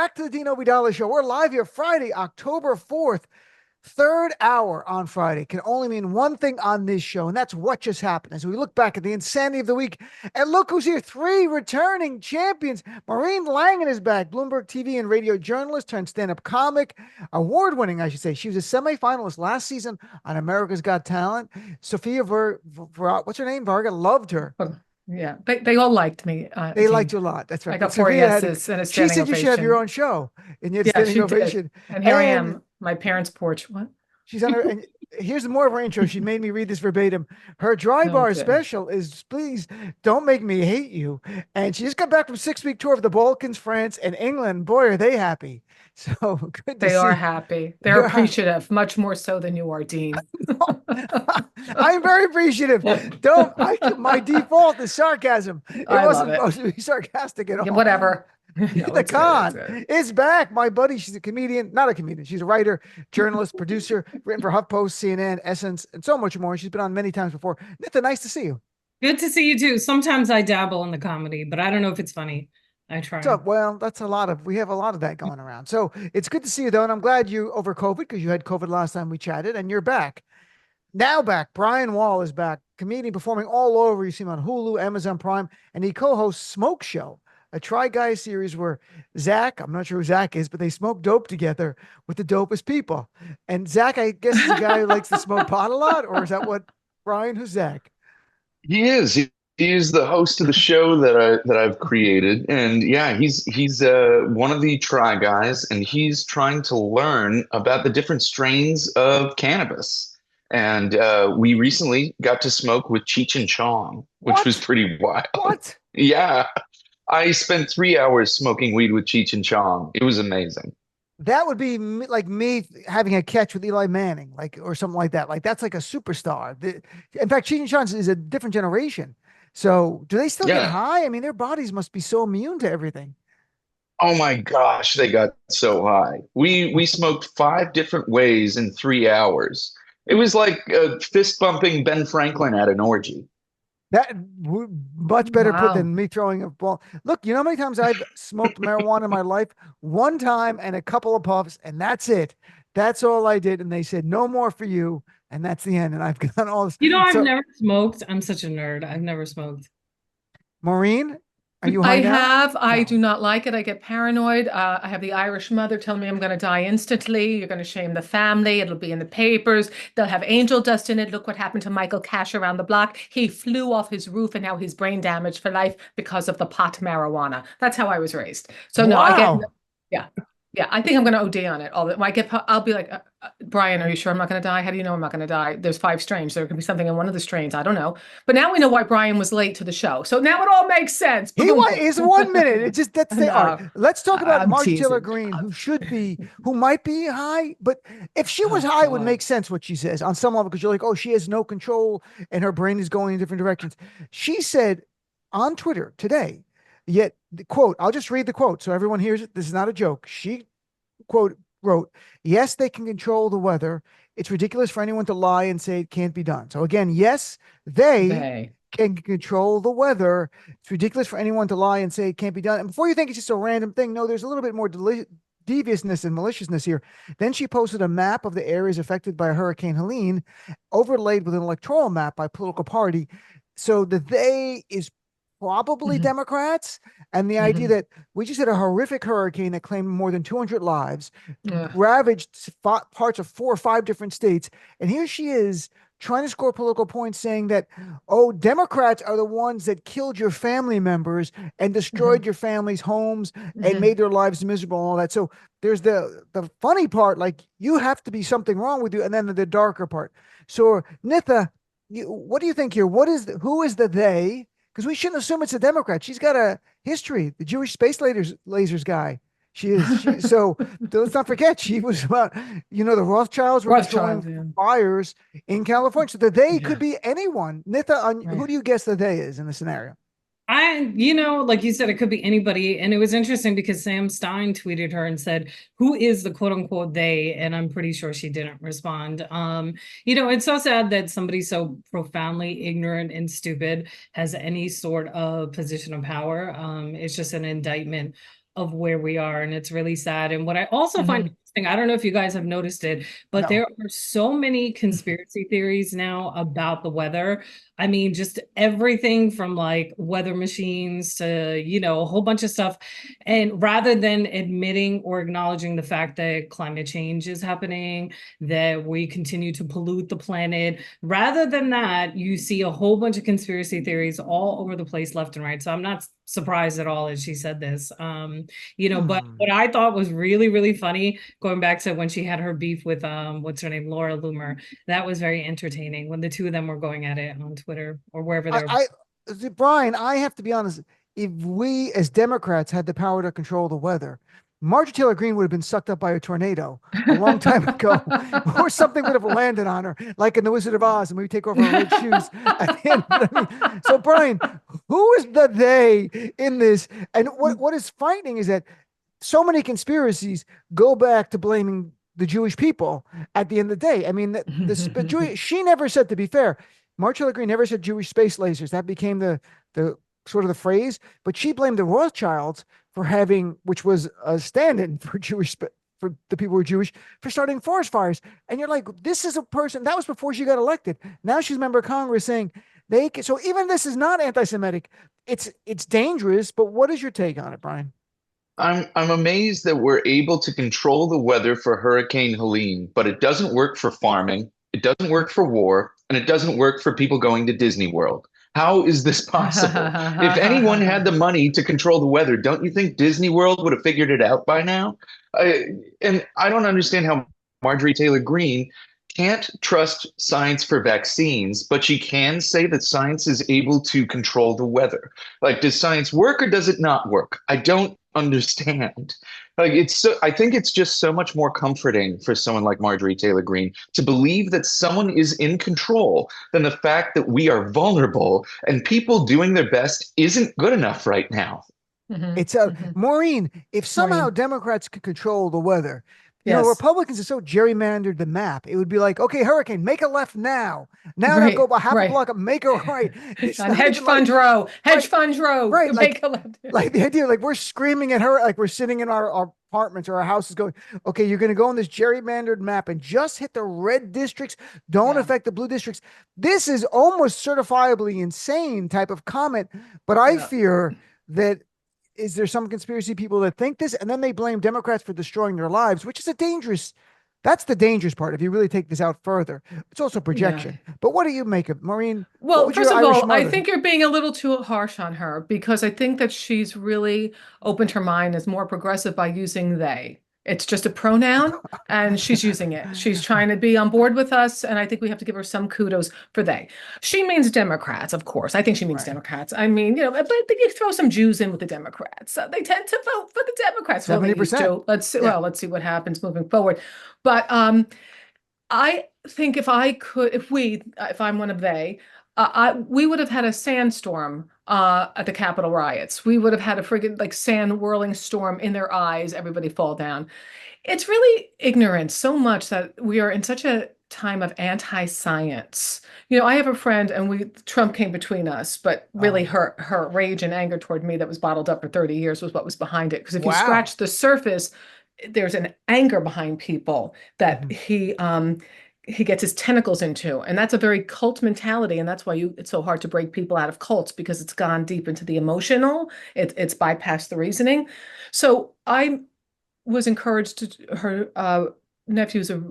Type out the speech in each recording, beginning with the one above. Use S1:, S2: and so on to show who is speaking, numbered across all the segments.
S1: Back to the Dean Obeidallah Show. We're live here Friday, October 4th. Third hour on Friday can only mean one thing on this show, and that's what just happened. As we look back at the insanity of the week, and look who's here, three returning champions. Maureen Langan is back, Bloomberg TV and radio journalist turned stand-up comic, award-winning, I should say. She was a semifinalist last season on America's Got Talent. Sophia what's her name? Varga loved her.
S2: Yeah, they all liked me.
S1: They
S2: Dean.
S1: liked you a lot. That's right.
S2: I got four yeses and a
S1: She
S2: standing
S1: said you should have your
S2: ovation.
S1: own show, and you had
S2: Yeah,
S1: standing
S2: she
S1: ovation.
S2: did. And here I am, my parents' porch. What?
S1: She's on her. And here's more of her intro. She made me read this verbatim. Her dry bar
S2: Okay.
S1: special is "Please Don't Make Me Hate You," and she just got back from 6-week tour of the Balkans, France, and England. Boy, are they happy! So good to
S2: They
S1: see.
S2: are happy. They're appreciative, much more so than you are, Dean.
S1: I'm very appreciative. My default is sarcasm. It wasn't supposed to be sarcastic at all.
S2: Whatever.
S1: Nida Khan is back. My buddy, she's a comedian, not a comedian. She's a writer, journalist, producer, written for HuffPost, CNN, Essence, and so much more. She's been on many times before. Nida, nice to see you.
S3: Good to see you too. Sometimes I dabble in the comedy, but I don't know if it's funny. I try.
S1: So, well, we have a lot of that going around. So it's good to see you though. And I'm glad you over COVID because you had COVID last time we chatted and you're back. Now back, Brian Wohl is back, comedian performing all over. You see him on Hulu, Amazon Prime, and he co-hosts Smoke Show, a Try Guys series where Zach, I'm not sure who Zach is, but they smoke dope together with the dopest people. And Zach, I guess, is a guy who likes to smoke pot a lot, or is that what Brian? Who's Zach?
S4: He is. He is the host of the show that I've created, and yeah, he's one of the Try Guys, and he's trying to learn about the different strains of cannabis. And we recently got to smoke with Cheech and Chong, which was pretty wild.
S1: What?
S4: Yeah. I spent 3 hours smoking weed with Cheech and Chong. It was amazing.
S1: That would be like me having a catch with Eli Manning, or something like that. Like that's like a superstar. In fact, Cheech and Chong is a different generation. So do they still get high? I mean, their bodies must be so immune to everything.
S4: Oh my gosh, they got so high. We smoked 5 different ways in 3 hours. It was like fist bumping Ben Franklin at an orgy.
S1: That much better put than me throwing a ball. Look, you know how many times I've smoked marijuana in my life? One time and a couple of puffs, and that's it. That's all I did. And they said, no more for you. And that's the end. And I've done all this.
S3: I've never smoked. I'm such a nerd. I've never smoked.
S1: Maureen, are you high now?
S2: I do not like it. I get paranoid. I have the Irish mother telling me I'm going to die instantly. You're going to shame the family. It'll be in the papers. They'll have angel dust in it. Look what happened to Michael Cash around the block. He flew off his roof and now he's brain damaged for life because of the pot marijuana. That's how I was raised. So no, yeah, I think I'm going to OD on it. I'll be like, Brian, are you sure I'm not going to die? How do you know I'm not going to die? There's 5 strains. There could be something in one of the strains. I don't know. But now we know why Brian was late to the show. So now it all makes sense.
S1: It's 1 minute. It's just, that's the art. Let's talk about Marjorie Taylor Greene, who might be high, but if she was high, it would make sense what she says on some level, because you're like, oh, she has no control and her brain is going in different directions. She said on Twitter today, yet the quote, I'll just read the quote so everyone hears it. This is not a joke. She quote wrote, yes, they can control the weather. It's ridiculous for anyone to lie and say it can't be done. So again, yes, they can control the weather. It's ridiculous for anyone to lie and say it can't be done. And before you think it's just a random thing, no, there's a little bit more deviousness and maliciousness here. Then she posted a map of the areas affected by Hurricane Helene, overlaid with an electoral map by political party. So the they is probably Democrats, and the idea that we just had a horrific hurricane that claimed more than 200 lives, ravaged parts of 4 or 5 different states, and here she is trying to score political points saying that, oh, Democrats are the ones that killed your family members and destroyed your family's homes and made their lives miserable and all that. So there's the funny part, like you have to be something wrong with you, and then the darker part. So Nitha, what do you think here? Who is the they? Because we shouldn't assume it's a Democrat. She's got a history, the Jewish space lasers guy. So let's not forget, she was about, the Rothschilds were destroying fires in California. So that they could be anyone. Nitha, who do you guess the they is in the scenario?
S3: Like you said, it could be anybody. And it was interesting because Sam Stein tweeted her and said, who is the quote unquote they? And I'm pretty sure she didn't respond. It's so sad that somebody so profoundly ignorant and stupid has any sort of position of power. It's just an indictment of where we are, and it's really sad. And what I also find interesting, I don't know if you guys have noticed it, but there are so many conspiracy theories now about the weather. I mean, just everything from like weather machines to, you know, a whole bunch of stuff. And rather than admitting or acknowledging the fact that climate change is happening, that we continue to pollute the planet, rather than that, you see a whole bunch of conspiracy theories all over the place, left and right. So I'm not surprised at all as she said this. You know, but what I thought was really, really funny, going back to when she had her beef with what's her name, Laura Loomer, that was very entertaining when the two of them were going at it on Twitter or wherever they're.
S1: Brian, I have to be honest. If we as Democrats had the power to control the weather, Marjorie Taylor Greene would have been sucked up by a tornado a long time ago, or something would have landed on her, like in The Wizard of Oz, and we take off our red shoes at the end. I mean, so, Brian, who is the they in this? And what is frightening is that so many conspiracies go back to blaming the Jewish people at the end of the day. I mean, she never said, to be fair, Marjorie Taylor Greene never said Jewish space lasers. That became the sort of the phrase, but she blamed the Rothschilds for having, which was a stand-in for for the people who are Jewish, for starting forest fires. And you're like, this is a person that was before she got elected. Now she's a member of Congress saying they can. So even this is not anti-Semitic. It's dangerous. But what is your take on it, Brian?
S4: I'm amazed that we're able to control the weather for Hurricane Helene, but it doesn't work for farming, it doesn't work for war, and it doesn't work for people going to Disney World. How is this possible? If anyone had the money to control the weather, don't you think Disney World would have figured it out by now? And I don't understand how Marjorie Taylor Greene can't trust science for vaccines, but she can say that science is able to control the weather. Like, does science work or does it not work? I don't understand. Like, I think it's just so much more comforting for someone like Marjorie Taylor Greene to believe that someone is in control than the fact that we are vulnerable and people doing their best isn't good enough right now.
S1: It's Maureen, if somehow Democrats could control the weather, you know, Republicans are so gerrymandered the map. It would be like, okay, hurricane, make a left now. Now go about half a block, make a right.
S2: On hedge fund row.
S1: Right.
S2: Make a left.
S1: Like the idea, like we're screaming at her, like we're sitting in our apartments or our houses going, okay, you're going to go on this gerrymandered map and just hit the red districts. Don't affect the blue districts. This is almost certifiably insane type of comment. But I fear that, is there some conspiracy people that think this, and then they blame Democrats for destroying their lives, which is that's the dangerous part. If you really take this out further, it's also projection. But what do you make of Maureen?
S2: Well, first of all, I think you're being a little too harsh on her, because I think that she's really opened her mind as more progressive by using they. It's just a pronoun and she's using it. She's trying to be on board with us. And I think we have to give her some kudos for they. She means Democrats, of course. I think she means Democrats. I mean, you know, but you throw some Jews in with the Democrats. They tend to vote for the Democrats.
S1: 70%.
S2: Let's see what happens moving forward. But I think if I'm one of they, we would have had a sandstorm at the Capitol riots. We would have had a friggin' like sand whirling storm in their eyes, everybody fall down. It's really ignorant so much that we are in such a time of anti-science. You know, I have a friend and Trump came between us, but really her rage and anger toward me that was bottled up for 30 years was what was behind it. Because if you scratch the surface, there's an anger behind people that he gets his tentacles into. And that's a very cult mentality. And that's why it's so hard to break people out of cults, because it's gone deep into the emotional. It's bypassed the reasoning. So I was encouraged her nephew's a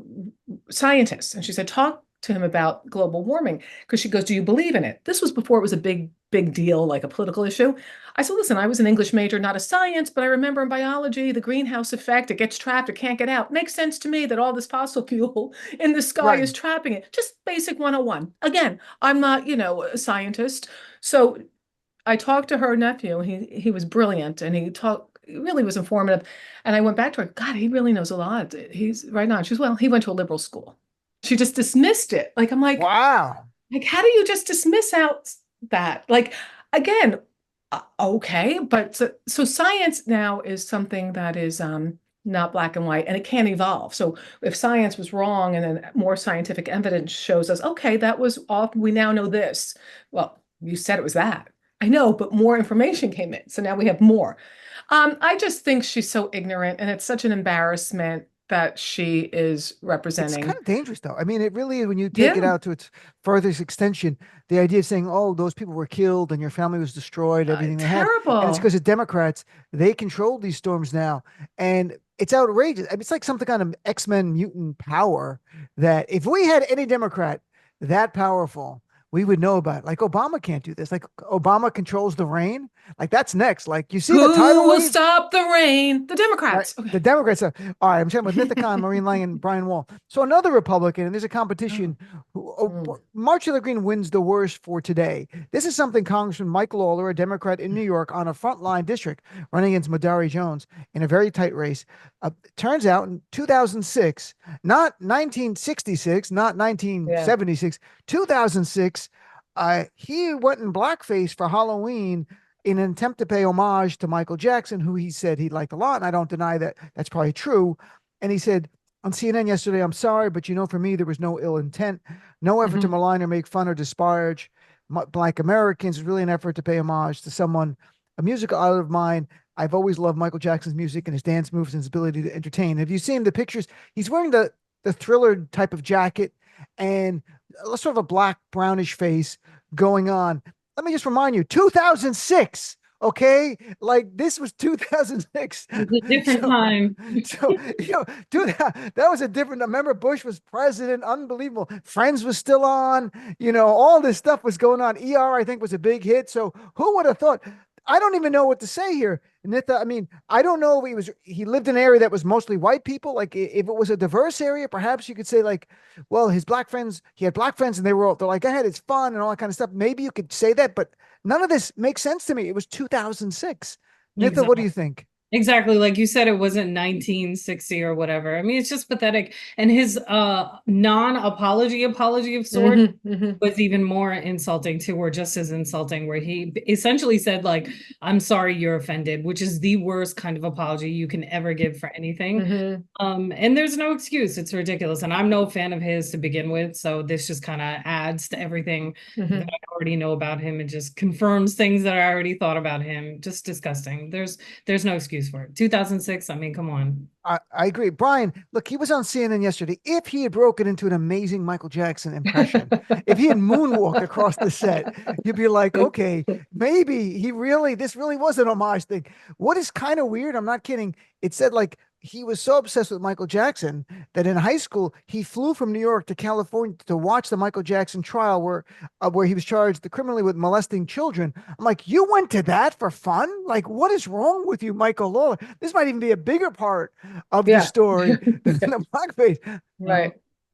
S2: scientist. And she said, talk to him about global warming, because she goes, do you believe in it? This was before it was a big deal, like a political issue. I said, listen, I was an English major, not a science, but I remember in biology, the greenhouse effect, it gets trapped, it can't get out. Makes sense to me that all this fossil fuel in the sky is trapping it. Just basic 101. Again, I'm not, a scientist. So I talked to her nephew. He was brilliant, and he really was informative. And I went back to her, God, he really knows a lot. He's right on. She was, well, he went to a liberal school. She just dismissed it. Like, I'm like,
S1: wow.
S2: Like, how do you just dismiss out that? Like, again, okay. But so science now is something that is not black and white, and it can evolve. So if science was wrong and then more scientific evidence shows us, okay, that was off. We now know this. Well, you said it was that. I know, but more information came in. So now we have more. I just think she's so ignorant, and it's such an embarrassment that she is
S1: It's
S2: representing.
S1: kind of dangerous, though. I mean, it really is when you take it
S2: Yeah.
S1: out to its furthest extension. The idea of saying, "Oh, those people were killed and your family was destroyed, everything they had," and it's
S2: Terrible.
S1: because of Democrats. They control these storms now, and it's outrageous. I mean, it's like something kind of X-Men mutant power that if we had any Democrat that powerful, we would know about it. Like Obama can't do this. Like Obama controls the rain. Like that's next. Like you see the
S2: Who
S1: tidal
S2: will
S1: wave.
S2: stop the rain? The
S1: Right.
S2: Democrats. Okay.
S1: The Democrats are all right. I'm chatting with Nida Khan, Maureen Langan, Brian Wohl. So another Republican, and there's a competition. Marjorie Green wins the worst for today. This is something Congressman Mike Lawler, a Democrat in New York, on a frontline district, running against Madari Jones in a very tight race. Turns out in 2006, not 1966, not
S2: Yeah.
S1: 1976, 2006, he went in blackface for Halloween in an attempt to pay homage to Michael Jackson, who he said he liked a lot. And I don't deny that that's probably true. And he said on CNN yesterday, "I'm sorry, but for me, there was no ill intent, no effort to malign or make fun or disparage Black Americans. It was really an effort to pay homage to someone, a musical idol of mine. I've always loved Michael Jackson's music and his dance moves and his ability to entertain." Have you seen the pictures? He's wearing the Thriller type of jacket and sort of a black brownish face going on. Let me just remind you, 2006. Okay, like this was 2006.
S3: It was a different time.
S1: So dude, that was a different. I remember Bush was president. Unbelievable. Friends was still on. All this stuff was going on. ER, I think, was a big hit. So who would have thought? I don't even know what to say here, Nitha. I mean, I don't know if he lived in an area that was mostly white people. Like if it was a diverse area, perhaps you could say like, well, he had black friends and they're like, go ahead, it's fun and all that kind of stuff. Maybe you could say that, but none of this makes sense to me. It was 2006. Nitha,
S3: Exactly.
S1: what do you think?
S3: Exactly. Like you said, it wasn't 1960 or whatever. I mean, it's just pathetic. And his non-apology of sorts was even more insulting too, or just as insulting, where he essentially said, like, "I'm sorry you're offended," which is the worst kind of apology you can ever give for anything. And there's no excuse. It's ridiculous. And I'm no fan of his to begin with. So this just kind of adds to everything that I already know about him and just confirms things that I already thought about him. Just disgusting. There's no excuse for it. 2006, I mean, come on.
S1: I agree. Brian, look, he was on CNN yesterday. If he had broken into an amazing Michael Jackson impression, if he had moonwalked across the set, you'd be like, okay, maybe this really was an homage thing. What is kind of weird, I'm not kidding, it said like he was so obsessed with Michael Jackson that in high school he flew from New York to California to watch the Michael Jackson trial where he was charged criminally with molesting children. I'm like, you went to that for fun? Like, what is wrong with you, Michael Lawler? This might even be a bigger part of the story than the blackface.
S2: Right.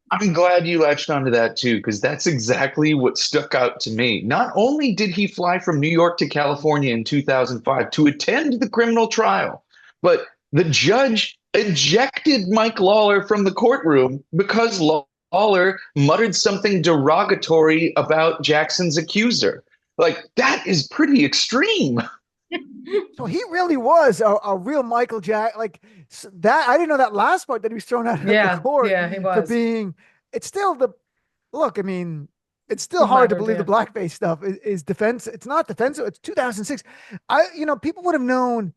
S4: I'm glad you latched onto that too, because that's exactly what stuck out to me. Not only did he fly from New York to California in 2005 to attend the criminal trial, but the judge ejected Mike Lawler from the courtroom because Lawler muttered something derogatory about Jackson's accuser. Like, that is pretty extreme.
S1: So he really was a real Michael Jackson. Like that, I didn't know that last part that he was thrown out of the court
S2: he was.
S1: for being. It's still look. I mean, it's still hard to believe the blackface stuff is defense. It's not defensive. It's 2006. People would have known.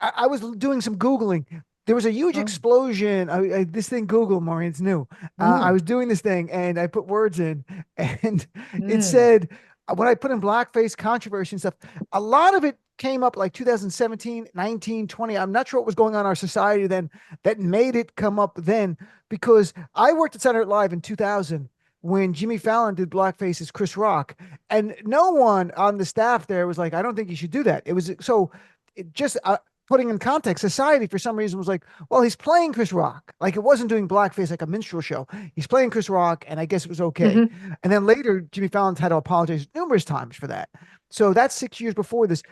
S1: I was doing some Googling. There was a huge explosion. This thing, Google, Maureen, it's new. I was doing this thing and I put words in and it said, when I put in blackface controversy and stuff, a lot of it came up like 2017, 19, 20. I'm not sure what was going on in our society then that made it come up then, because I worked at Saturday Night Live in 2000 when Jimmy Fallon did blackface as Chris Rock. And no one on the staff there was like, I don't think you should do that. It was so it just putting in context, society for some reason was like, well, he's playing Chris Rock. Like it wasn't doing blackface like a minstrel show. He's playing Chris Rock, and I guess it was okay. And then later, Jimmy Fallon's had to apologize numerous times for that. So that's 6 years before this.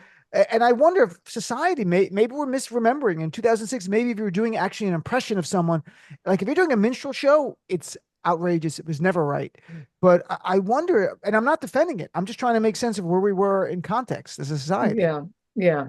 S1: And I wonder if society, maybe we're misremembering in 2006, maybe if you were doing actually an impression of someone, like if you're doing a minstrel show, it's outrageous. It was never right. But I wonder, and I'm not defending it. I'm just trying to make sense of where we were in context as a society.
S2: Yeah.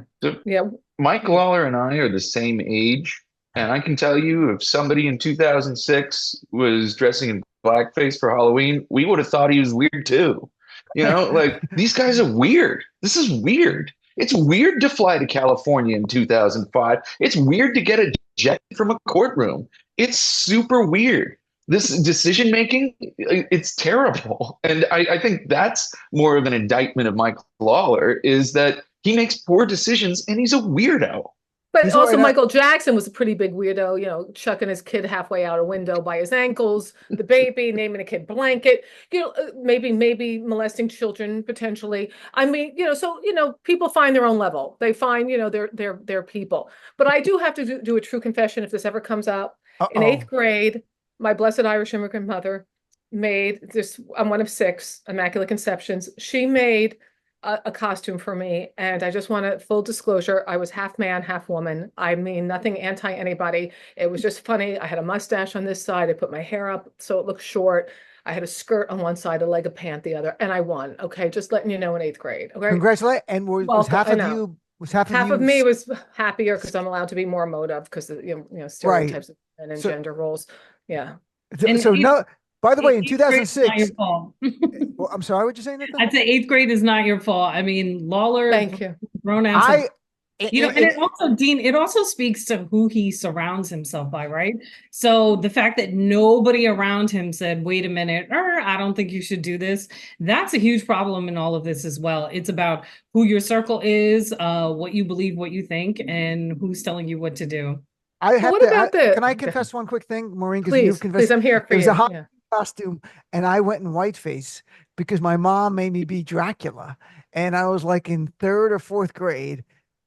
S4: Mike Lawler and I are the same age. And I can tell you, if somebody in 2006 was dressing in blackface for Halloween, we would have thought he was weird too. Like, these guys are weird. This is weird. It's weird to fly to California in 2005. It's weird to get ejected from a courtroom. It's super weird. This decision making, it's terrible. And I think that's more of an indictment of Michael Lawler, is that he makes poor decisions and he's a weirdo.
S2: But also Michael Jackson was a pretty big weirdo, you know, chucking his kid halfway out a window by his ankles, the baby, naming a kid Blanket, you know, maybe molesting children potentially. I mean, you know, so, you know, people find their own level. They find, you know, their people. But I do have to do a true confession if this ever comes up. In 8th grade, my blessed Irish immigrant mother made this, I'm one of 6 Immaculate Conceptions. She made a costume for me, and I just want to full disclosure, I was half man, half woman. I mean, nothing anti anybody. It was just funny. I had a mustache on this side. I put my hair up so it looked short. I had a skirt on one side, a leg of pant the other, and I won. Okay, just letting you know, in 8th grade. Okay,
S1: congratulations. And was half of you? Was half
S2: of me was happier because I'm allowed to be more emotive because you know stereotypes of men and gender roles. Yeah.
S1: So no. By the way, in 2006, well, I'm sorry, what you saying?
S3: I'd say 8th grade is not your fault. I mean, Lawler,
S2: thank you.
S3: Grown out. You know, and it also, Dean, it also speaks to who he surrounds himself by, right? So the fact that nobody around him said, wait a minute, I don't think you should do this. That's a huge problem in all of this as well. It's about who your circle is, what you believe, what you think, and who's telling you what to do.
S1: Can I confess one quick thing, Maureen?
S2: Please, I'm here for you.
S1: It was a hot costume, and I went in whiteface because my mom made me be Dracula, and I was like in 3rd or 4th grade.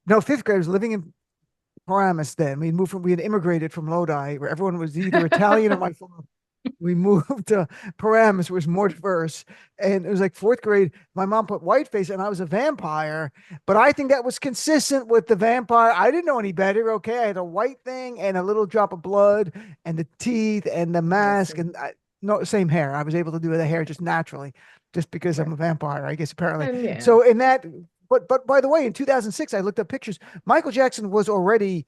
S1: No, 5th grade. I was living in Paramus then. We had immigrated from Lodi, where everyone was either Italian or my father. We moved to Paramus, was more diverse, and it was like 4th grade. My mom put whiteface, and I was a vampire. But I think that was consistent with the vampire. I didn't know any better. Okay, I had a white thing and a little drop of blood, and the teeth, and the mask, and no, same hair. I was able to do the hair just naturally, just because I'm a vampire, I guess, apparently. So in that, but by the way, in 2006, I looked up pictures. Michael Jackson was already,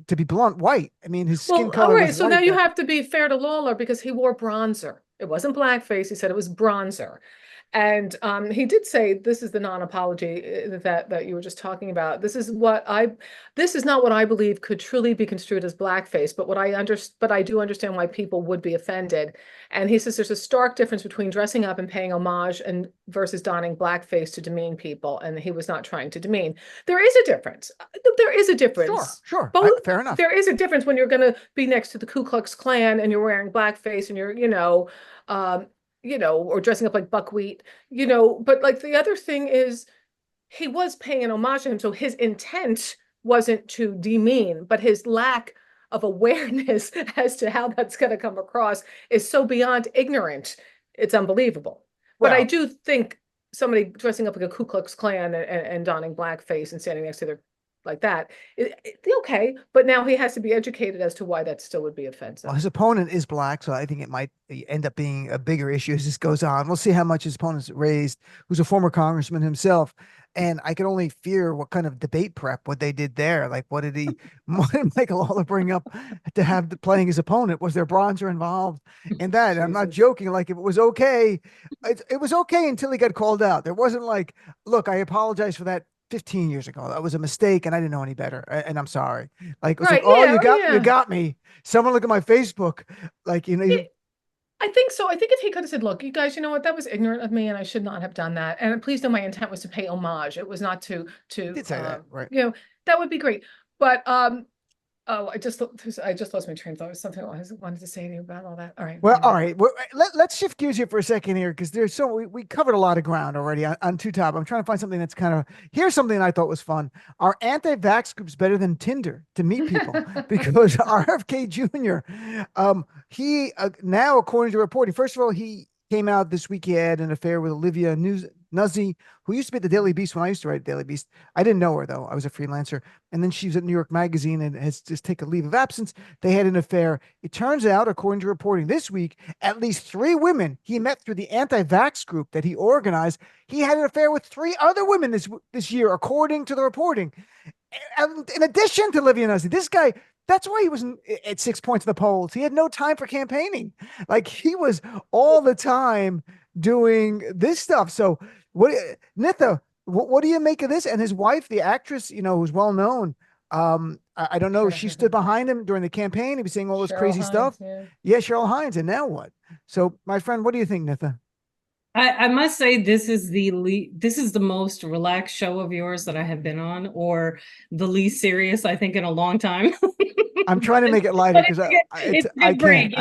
S1: to be blunt, white. I mean, his skin color.
S2: All right, so now you have to be fair to Lawler because he wore bronzer. It wasn't blackface. He said it was bronzer. And he did say, this is the non-apology that you were just talking about. This is not what I believe could truly be construed as blackface, but I do understand why people would be offended. And he says there's a stark difference between dressing up and paying homage versus donning blackface to demean people. And he was not trying to demean. There is a difference. There is a difference.
S1: Sure. Fair enough.
S2: There is a difference when you're going to be next to the Ku Klux Klan and you're wearing blackface and you're, or dressing up like buckwheat, but like the other thing is he was paying an homage to him. So his intent wasn't to demean, but his lack of awareness as to how that's going to come across is so beyond ignorant. It's unbelievable. But I do think somebody dressing up like a Ku Klux Klan and donning blackface and standing next to their like that, okay, but now he has to be educated as to why that still would be offensive.
S1: Well, his opponent is black, so I think it might end up being a bigger issue as this goes on. We'll see how much his opponent's raised, who's a former congressman himself. And I can only fear what kind of debate prep, what they did there. Like, what did Michael Lawler bring up to have playing his opponent? Was there bronzer involved in that? I'm not joking. Like, if it was okay, it was okay until he got called out. There wasn't like, look, I apologize for that 15 years ago. That was a mistake and I didn't know any better. And I'm sorry. Like, it was you got me. Someone look at my Facebook. Like,
S2: I think so. I think if he could have said, look, you guys, you know what? That was ignorant of me and I should not have done that. And please know my intent was to pay homage. It was not to
S1: did say that, right?
S2: That would be great. But I just lost my train of thought. It was something I wanted to say to you about all that. All right.
S1: Well, all right. Let's shift gears here for a second here, because we covered a lot of ground already on two topics. I'm trying to find something that's here's something I thought was fun. Are anti-vax groups better than Tinder to meet people? Because RFK Jr., he now, according to reporting, first of all, he came out this week. He had an affair with Olivia Nuzzi, who used to be at the Daily Beast when I used to write Daily Beast. I didn't know her, though. I was a freelancer. And then she was at New York Magazine and has just taken a leave of absence. They had an affair. It turns out, according to reporting this week, at least 3 women he met through the anti-vax group that he organized. He had an affair with 3 other women this year, according to the reporting. And in addition to Olivia Nuzzi, this guy, that's why he was at 6 points in the polls. He had no time for campaigning. Like, he was all the time doing this stuff. So Nitha, What do you make of this? And his wife, the actress, who's well known. I don't know. She stood behind him during the campaign. He was saying all this crazy stuff. Yeah, Cheryl Hines. And now what? So, my friend, what do you think, Nitha?
S3: I must say this is the most relaxed show of yours that I have been on, or the least serious I think in a long time.
S1: I'm trying to make it lighter because I can't.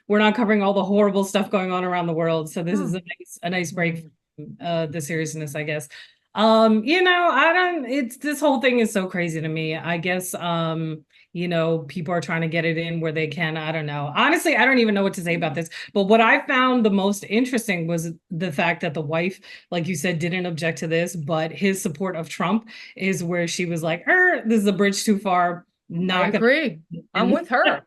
S3: We're not covering all the horrible stuff going on around the world. So this is a nice break from the seriousness, I guess. This whole thing is so crazy to me. I guess people are trying to get it in where they can. I don't know. Honestly, I don't even know what to say about this. But what I found the most interesting was the fact that the wife, like you said, didn't object to this, but his support of Trump is where she was like, this is a bridge too far.
S2: I agree. I'm with her.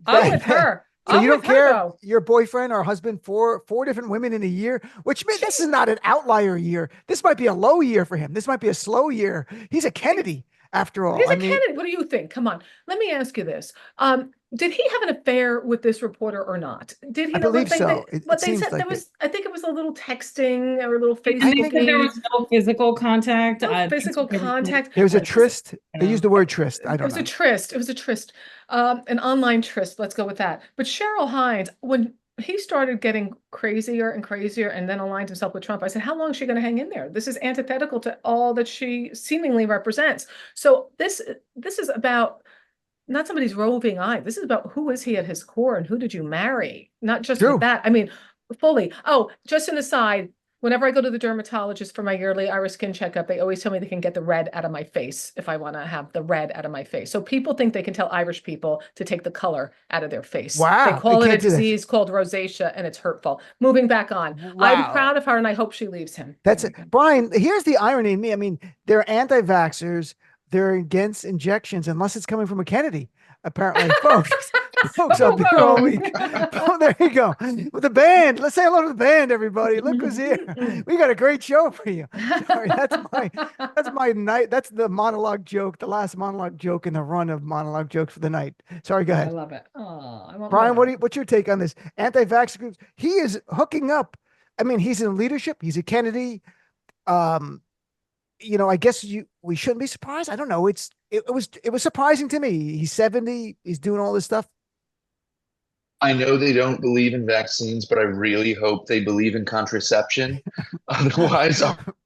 S2: I'm with her.
S1: So you don't care your boyfriend or husband four different women in a year, which means this is not an outlier year. This might be a low year for him. This might be a slow year. He's a Kennedy after all.
S2: Kennedy. What do you think? Come on. Let me ask you this. Did he have an affair with this reporter or not? Did he?
S1: I believe so.
S2: What they said there was, I think it was a little texting or a little Facebook.
S3: I think there was no physical contact.
S2: Physical contact.
S1: There was a tryst. They used the word tryst. I don't know.
S2: It was a tryst. It was a tryst. An online tryst. Let's go with that. But Cheryl Hines, when he started getting crazier and crazier and then aligned himself with Trump, I said, how long is she going to hang in there? This is antithetical to all that she seemingly represents. So this is about not somebody's roving eye. This is about who is he at his core and who did you marry? Not just with that. I mean, fully. Oh, just an aside. Whenever I go to the dermatologist for my yearly iris skin checkup, they always tell me they can get the red out of my face if I want to have the red out of my face. So people think they can tell Irish people to take the color out of their face.
S1: Wow.
S2: They call it a disease called rosacea, and it's hurtful. Moving back on. Wow. I'm proud of her, and I hope she leaves him.
S1: That's it. Brian, here's the irony in me. I mean, they're anti-vaxxers. They're against injections unless it's coming from a Kennedy, apparently, folks. Folks up there all week. Oh, there you go. With the band. Let's say hello to the band, everybody. Look who's here. We got a great show for you. Sorry, that's my night. That's the monologue joke, the last monologue joke in the run of monologue jokes for the night. Sorry, go ahead.
S2: I love it. Oh,
S1: Brian, what's your take on this? Anti-vax groups. He is hooking up. I mean, he's in leadership. He's a Kennedy. I guess we shouldn't be surprised. I don't know. It was surprising to me. He's 70. He's doing all this stuff.
S4: I know they don't believe in vaccines, but I really hope they believe in contraception. Otherwise,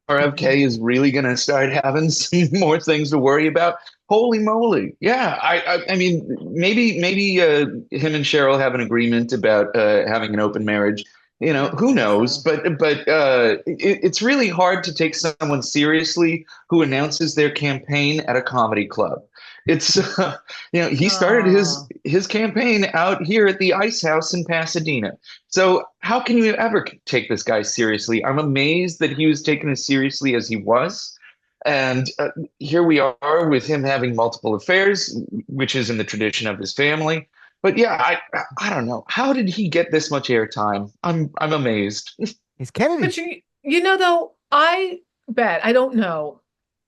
S4: RFK is really going to start having some more things to worry about. Holy moly. Yeah. I mean, maybe him and Cheryl have an agreement about having an open marriage. Who knows? But it's really hard to take someone seriously who announces their campaign at a comedy club. It's he started his campaign out here at the Ice House in Pasadena. So how can you ever take this guy seriously? I'm amazed that he was taken as seriously as he was. And here we are with him having multiple affairs, which is in the tradition of his family. But yeah, I don't know. How did he get this much airtime? I'm amazed.
S1: He's Kennedy.
S2: But though, I bet, I don't know.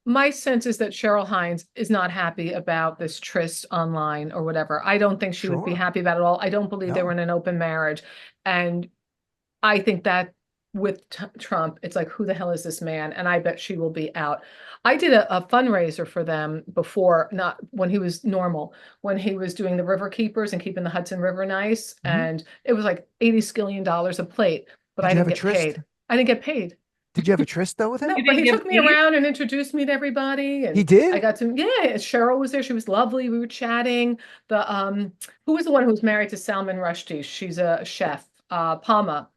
S2: My sense is that Cheryl Hines is not happy about this tryst online or whatever. I don't think she would be happy about it all. I don't believe they were in an open marriage. And I think that with Trump, it's like, who the hell is this man? And I bet she will be out. I did a fundraiser for them before, not when he was normal, when he was doing the river keepers and keeping the Hudson River nice. Mm-hmm. And it was like $80 skillion a plate, but I didn't get paid. I didn't get paid.
S1: Did you have a tryst though with him?
S2: No, but he took me around and introduced me to everybody. And
S1: he did?
S2: I got to, Cheryl was there. She was lovely. We were chatting. Who was the one who was married to Salman Rushdie? She's a chef. Padma.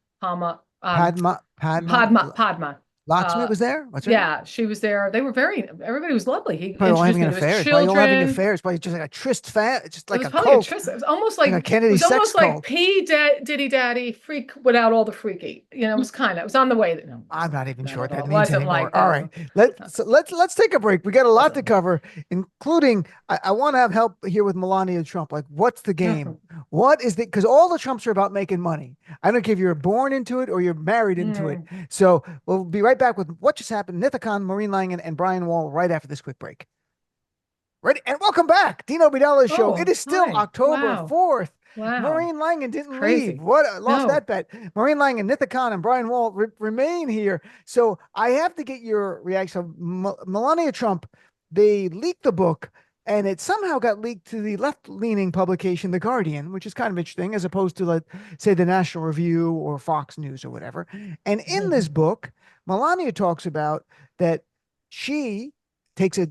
S1: Lakshmi was there?
S2: Yeah, she was there. Everybody was lovely. He
S1: probably
S2: introduced me to his children.
S1: Probably having affairs. Probably just like a tryst just like a cult.
S2: It was almost like
S1: a Kennedy sex cult.
S2: Like P. Diddy Daddy freak without all the freaky. It was on the way.
S1: I'm not even sure what that means anymore. Like that. All right, let's take a break. We got a lot to cover, including I want to have help here with Melania Trump. Like, what's the game? What is because all the Trumps are about making money. I don't care if you're born into it or you're married into it. So we'll be right back with what just happened. Nida Khan, Maureen Langan, and Brian Wohl right after this quick break. Ready? And welcome back. Dean Obeidallah show. It is still October 4th.
S2: Wow.
S1: Maureen Langan didn't
S2: Crazy.
S1: leave. What lost
S2: No.
S1: that bet? Maureen Langan, Nida Khan, and Brian Wohl remain here. So I have to get your reaction. Melania Trump, they leaked the book, and it somehow got leaked to the left-leaning publication, The Guardian, which is kind of interesting, as opposed to, like, say, the National Review or Fox News or whatever. And in this book, Melania talks about that she takes a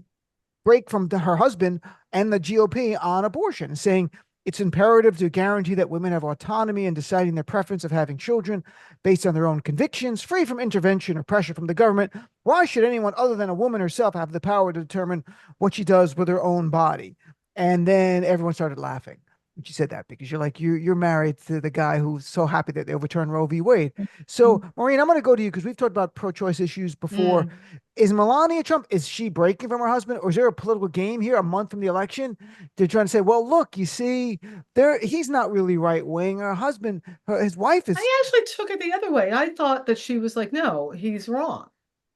S1: break from her husband and the GOP on abortion, saying it's imperative to guarantee that women have autonomy in deciding their preference of having children based on their own convictions, free from intervention or pressure from the government. Why should anyone other than a woman herself have the power to determine what she does with her own body? And then everyone started laughing when she said that, because you're like, you're married to the guy who's so happy that they overturned Roe v. Wade. So, Maureen, I'm going to go to you because we've talked about pro-choice issues before. Is Melania Trump, is she breaking from her husband, or is there a political game here a month from the election? They're trying to say, well, look, you see, he's not really right wing. Her husband, his wife is.
S2: I actually took it the other way. I thought that she was like, no, he's wrong.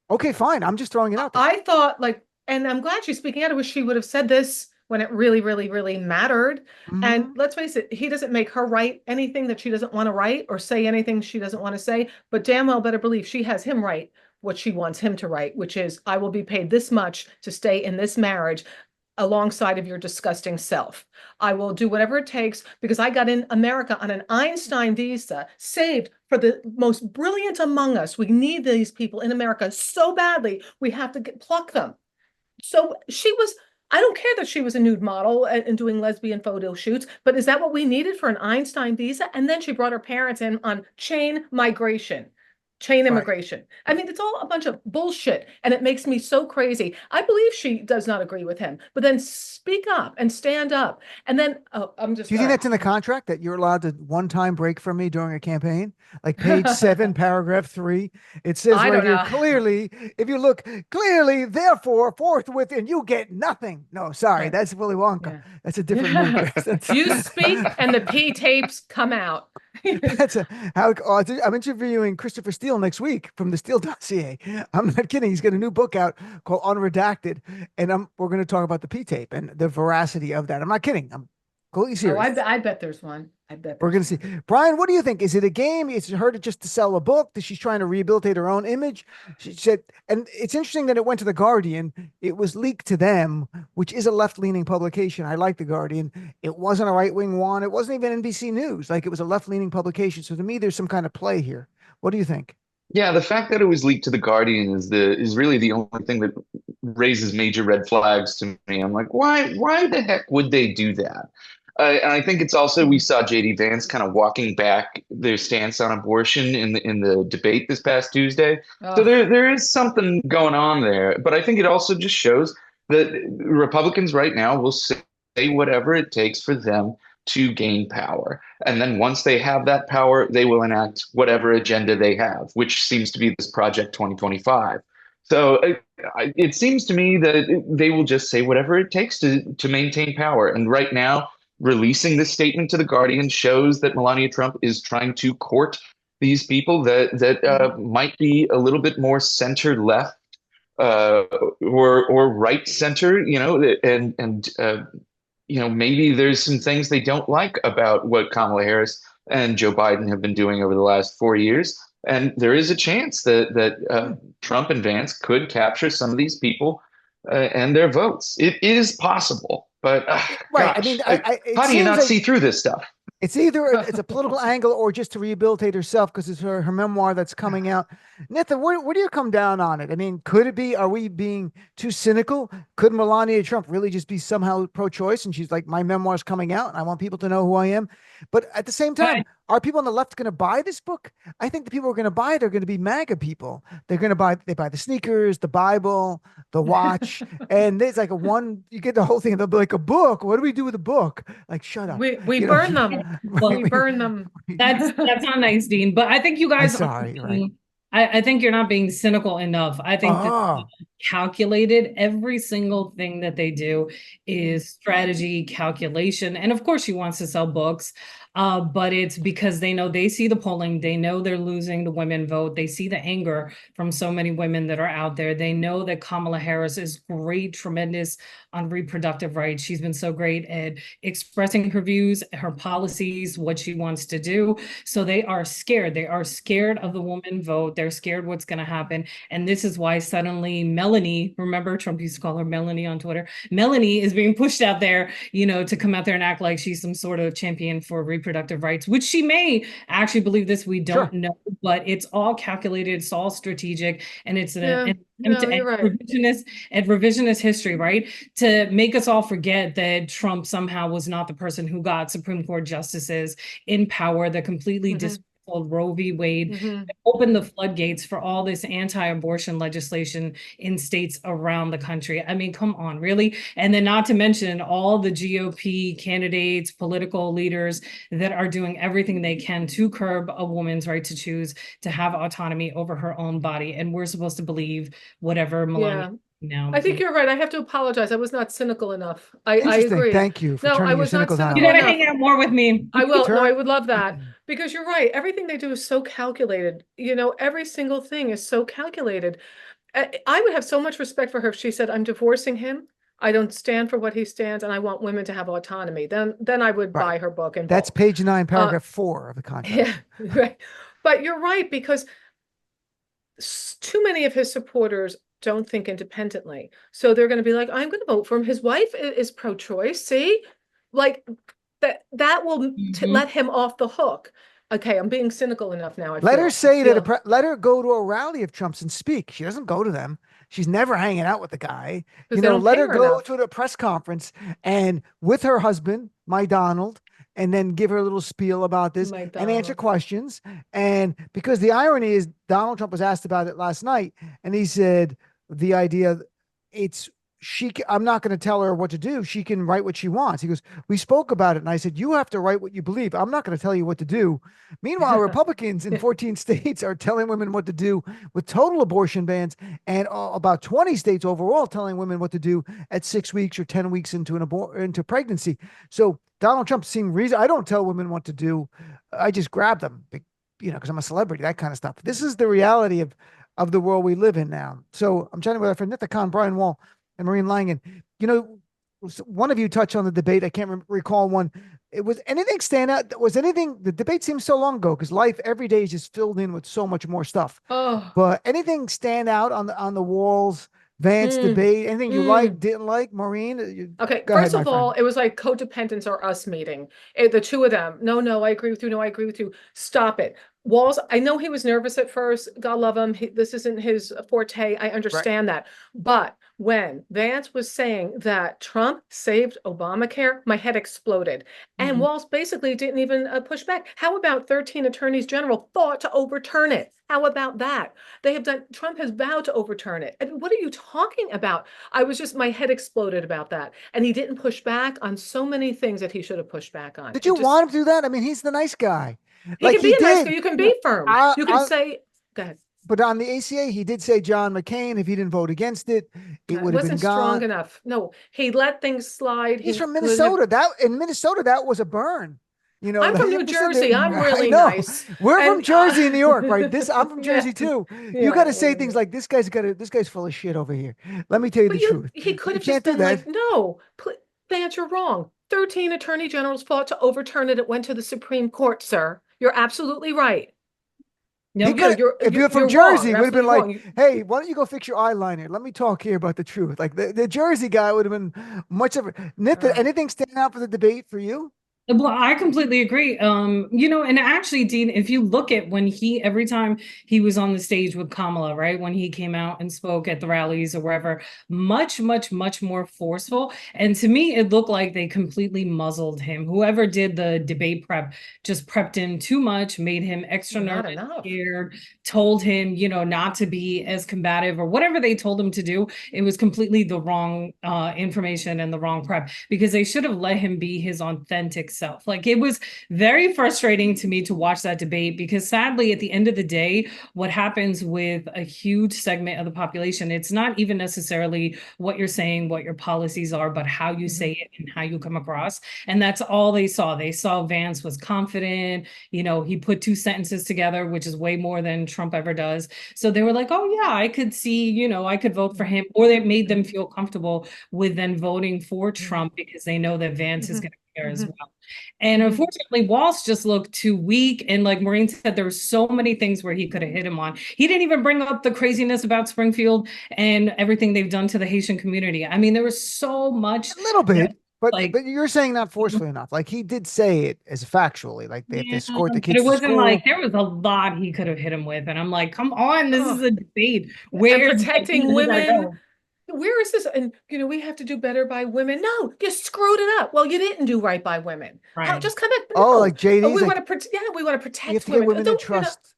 S1: Okay, fine. I'm just throwing it out there.
S2: I thought, like, and I'm glad she's speaking out. I wish she would have said this when it really, really, really mattered. And let's face it, he doesn't make her write anything that she doesn't want to write or say anything she doesn't want to say. But damn well better believe she has him write what she wants him to write, which is, I will be paid this much to stay in this marriage alongside of your disgusting self. I will do whatever it takes because I got in America on an Einstein visa, saved for the most brilliant among us. We need these people in America so badly. We have to pluck them. So she was, I don't care that she was a nude model and doing lesbian photo shoots, but is that what we needed for an Einstein visa? And then she brought her parents in on chain immigration. I mean, it's all a bunch of bullshit, and it makes me so crazy. I believe she does not agree with him, but then speak up and stand up. And then, I'm just.
S1: Do you think that's in the contract that you're allowed to one-time break from me during a campaign? Like page 7, paragraph 3, it says right here clearly. If you look clearly, therefore, forthwith, and you get nothing. No, sorry, that's Willy Wonka. Yeah. That's a different movie.
S2: You speak, and the P tapes come out.
S1: That's I'm interviewing Christopher Steele next week from the Steele dossier. I'm not kidding. He's got a new book out called Unredacted, and we're going to talk about the P tape and the veracity of that. I'm not kidding. I'm completely serious.
S2: I bet there's one. I bet
S1: we're going to see. Brian, what do you think? Is it a game? Is it her just to sell a book? Is she trying to rehabilitate her own image? She said, and it's interesting that it went to The Guardian. It was leaked to them, which is a left-leaning publication. I like The Guardian. It wasn't a right-wing one. It wasn't even NBC News. Like, it was a left-leaning publication. So to me, there's some kind of play here. What do you think?
S4: Yeah, the fact that it was leaked to The Guardian is really the only thing that raises major red flags to me. I'm like, why the heck would they do that? And I think it's also, we saw JD Vance kind of walking back their stance on abortion in the debate this past Tuesday. Oh. So there is something going on there. But I think it also just shows that Republicans right now will say whatever it takes for them to gain power. And then once they have that power, they will enact whatever agenda they have, which seems to be this Project 2025. So it seems to me that they will just say whatever it takes to maintain power. And right now, releasing this statement to The Guardian shows that Melania Trump is trying to court these people that might be a little bit more center left or right center, and maybe there's some things they don't like about what Kamala Harris and Joe Biden have been doing over the last 4 years. And there is a chance that Trump and Vance could capture some of these people and their votes. It is possible. But
S1: right,
S4: gosh, I mean, how do you not see through this stuff?
S1: It's either it's a political angle or just to rehabilitate herself because it's her memoir that's coming out. Nitha, where do you come down on it? I mean, could it be? Are we being too cynical? Could Melania Trump really just be somehow pro-choice and she's like, my memoir's coming out and I want people to know who I am? But at the same time, are people on the left going to buy this book? I think the people who are going to buy it are going to be MAGA people. They buy the sneakers, the Bible, the watch, and there's like you get the whole thing. They'll be like, a book. What do we do with a book? Like, shut up.
S2: We burn them. We burn them.
S3: That's not nice, Dean. But I think you guys
S1: right?
S3: I think you're not being cynical enough. I think that calculated. Every single thing that they do is strategy, calculation. And of course she wants to sell books, but it's because they see the polling. They know they're losing the women vote. They see the anger from so many women that are out there. They know that Kamala Harris is great, tremendous on reproductive rights. She's been so great at expressing her views, her policies, what she wants to do. So they are scared. They are scared of the woman vote. They're scared what's going to happen. And this is why suddenly Melanie, remember Trump used to call her Melanie on Twitter, Melanie is being pushed out there, to come out there and act like she's some sort of champion for reproductive rights, which she may actually believe this. We don't know, but it's all calculated. It's all strategic. And it's revisionist history, right? To make us all forget that Trump somehow was not the person who got Supreme Court justices in power that completely Roe v. Wade, opened the floodgates for all this anti-abortion legislation in states around the country. I mean, come on, really? And then not to mention all the GOP candidates, political leaders that are doing everything they can to curb a woman's right to choose, to have autonomy over her own body. And we're supposed to believe whatever Melania. No,
S2: I think you're right. I have to apologize. I was not cynical enough. I agree.
S1: Thank you for turning your cynical down.
S3: You gotta hang out more with me.
S2: I will. No, I would love that, because you're right. Everything they do is so calculated. Every single thing is so calculated. I would have so much respect for her if she said, "I'm divorcing him. I don't stand for what he stands, and I want women to have autonomy." Then I would buy her book. And
S1: that's page 9, paragraph 4 of the contract.
S2: Yeah, right. But you're right, because too many of his supporters don't think independently. So they're going to be like, I'm going to vote for him. His wife is pro-choice. See, like that will let him off the hook. Okay, I'm being cynical enough now.
S1: Let her go to a rally of Trump's and speak. She doesn't go to them. She's never hanging out with the guy. Let her go to the press conference and with her husband, my Donald, and then give her a little spiel about this and answer questions. And because the irony is Donald Trump was asked about it last night, and he said, the idea I'm not going to tell her what to do. She can write what she wants. He goes, we spoke about it. And I said, you have to write what you believe. I'm not going to tell you what to do. Meanwhile, Republicans in 14 states are telling women what to do with total abortion bans, and about 20 states overall telling women what to do at 6 weeks or 10 weeks into pregnancy. So Donald Trump seemed reasonable. I don't tell women what to do. I just grab them, because I'm a celebrity, that kind of stuff. This is the reality of the world we live in now. So I'm chatting with our friend Nida Khan, Brian Wohl, and Maureen Langan. One of you touched on the debate. I can't recall one. Was anything stand out? The debate seems so long ago, because life every day is just filled in with so much more stuff. But anything stand out on the Walls Vance debate? Anything you liked, didn't like, Maureen?
S2: Okay, first of all, it was like codependence or us meeting. The two of them. No, I agree with you. No, I agree with you. Stop it. Walls, I know he was nervous at first. God love him. This isn't his forte. I understand that. But when Vance was saying that Trump saved Obamacare, my head exploded. And Walls basically didn't even push back. How about 13 attorneys general fought to overturn it? How about that? Trump has vowed to overturn it. And what are you talking about? My head exploded about that. And he didn't push back on so many things that he should have pushed back on.
S1: Did you want him to do that? I mean, he's the nice guy.
S2: He can be a nice guy. You can be firm. You can say, go ahead.
S1: But on the ACA, he did say John McCain, if he didn't vote against it, it would have been gone.
S2: Wasn't strong enough. No, he let things slide.
S1: He's from Minnesota. In Minnesota, that was a burn.
S2: I'm from New Jersey. I'm really nice.
S1: We're from Jersey, New York, right? I'm from Jersey too. You got to say things like, this guy's full of shit over here. Let me tell you the truth.
S2: He could have just been like, no, Vance, you're wrong. 13 attorney generals fought to overturn it. It went to the Supreme Court, sir. You're absolutely right.
S1: No, if you're from Jersey, it would have been like, hey, why don't you go fix your eyeliner? Let me talk here about the truth. Like the Jersey guy would have been much of a... Anything stand out for the debate for you?
S3: Well, I completely agree. And actually, Dean, if you look at every time he was on the stage with Kamala, right, when he came out and spoke at the rallies or wherever, much, much, much more forceful. And to me, it looked like they completely muzzled him. Whoever did the debate prep just prepped him too much, made him extra nervous, scared, told him, not to be as combative or whatever they told him to do. It was completely the wrong information and the wrong prep, because they should have let him be his authentic self. Like, it was very frustrating to me to watch that debate, because sadly, at the end of the day, what happens with a huge segment of the population, it's not even necessarily what you're saying, what your policies are, but how you say it and how you come across. And that's all they saw. They saw Vance was confident, he put two sentences together, which is way more than Trump ever does. So they were like, oh yeah, I could see, I could vote for him. Or it made them feel comfortable with then voting for Trump, because they know that Vance is going to be there as well. And unfortunately, Walz just looked too weak. And like Maureen said, there were so many things where he could have hit him on. He didn't even bring up the craziness about Springfield and everything they've done to the Haitian community. I mean, there was so much.
S1: A little bit. But you're saying not forcefully enough. Like, he did say it as factually, like they have to escort the kids.
S3: But it wasn't
S1: school.
S3: like there was a lot he could have hit him with, and I'm like, come on, this is a debate.
S2: Where protecting women? Where is this? And we have to do better by women. No, you screwed it up. Well, you didn't do right by women. Right. Just come back.
S1: No. Oh, like JD.
S2: We want to protect. Yeah, we want to protect
S1: you have to get women to trust.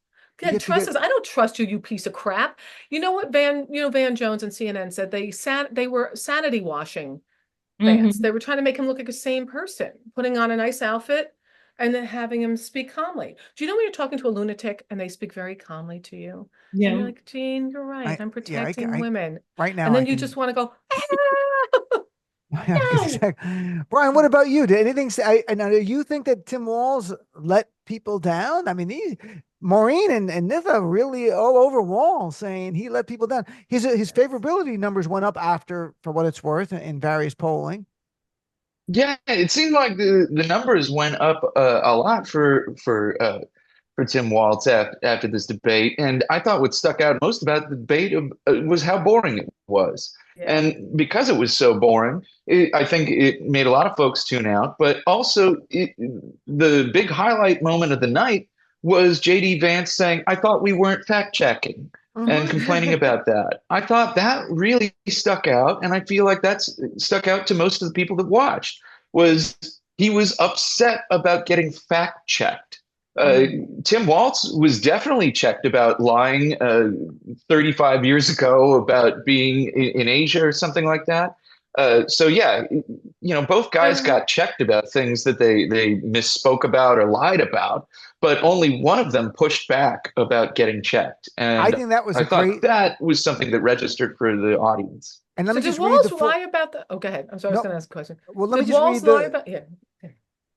S2: Trust us. I don't trust you, you piece of crap. You know what Van Jones and CNN said? They were sanity washing Vance. They were trying to make him look like the same person, putting on a nice outfit and then having him speak calmly. Do you know when you're talking to a lunatic and they speak very calmly to you? Yeah. And you're like, Gene, you're right. I'm protecting women.
S1: Right now.
S2: And then you just want to go,
S1: Exactly. Brian, what about you? Did anything say? Now, do you think that Tim Walz let people down? I mean, Maureen and Nida really all over Walz, saying he let people down. His favorability numbers went up after, for what it's worth, in various polling.
S4: Yeah, it seemed like the numbers went up a lot for Tim Walz after this debate, and I thought what stuck out most about the debate was how boring it was. Yeah. And because it was so boring, I think it made a lot of folks tune out. But also, the big highlight moment of the night was JD Vance saying, "I thought we weren't fact checking," and complaining about that. I thought that really stuck out, and I feel like that's stuck out to most of the people that watched. He was upset about getting fact checked. Tim Walz was definitely checked about lying 35 years ago about being in Asia or something like that. So yeah, both guys got checked about things that they misspoke about or lied about, but only one of them pushed back about getting checked. And
S1: I think that was
S4: that was something that registered for the audience.
S1: And let me just
S2: read the lie about the. Oh, go ahead. I'm sorry. I was going to ask a question.
S1: Well, let me just read lie about. Yeah.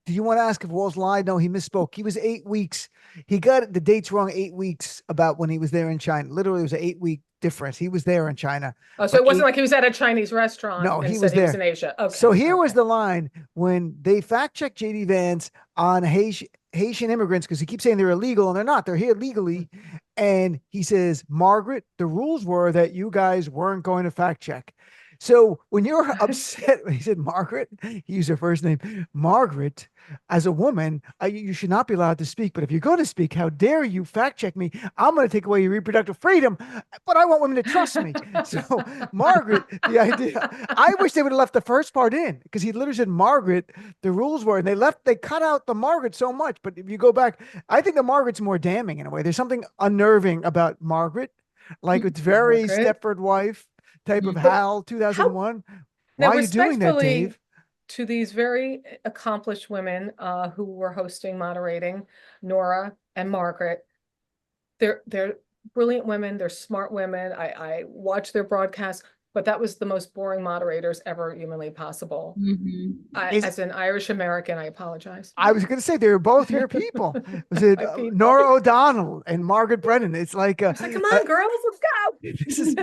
S1: Do you want to ask if Walz lied? No, he misspoke. He was 8 weeks. He got the dates wrong 8 weeks about when he was there in China. Literally, it was an 8-week difference. He was there in China.
S2: Oh, so it wasn't like he was at a Chinese restaurant.
S1: No, he was there. He was
S2: in Asia. Okay.
S1: So here was the line when they fact checked JD Vance on Haitian immigrants, because he keeps saying they're illegal and they're not. They're here legally. And he says, Margaret, the rules were that you guys weren't going to fact check. So when you're upset, when he said Margaret, he used her first name, Margaret, as a woman, you should not be allowed to speak. But if you're going to speak, how dare you fact check me? I'm going to take away your reproductive freedom, but I want women to trust me. So Margaret, the idea, I wish they would have left the first part in, because he literally said Margaret, the rules were, and they cut out the Margaret so much. But if you go back, I think the Margaret's more damning in a way. There's something unnerving about Margaret. Like, it's very Stepford wife type of Hal 2001. Why are you doing that, Dave?
S2: To these very accomplished women who were hosting, moderating, Nora and Margaret, they're brilliant women. They're smart women. I watch their broadcasts, but that was the most boring moderators ever humanly possible. As an Irish American, I apologize.
S1: I was going to say they were both your people. Was it Nora O'Donnell and Margaret Brennan? It's like,
S2: come on, girls, let's go.
S1: This is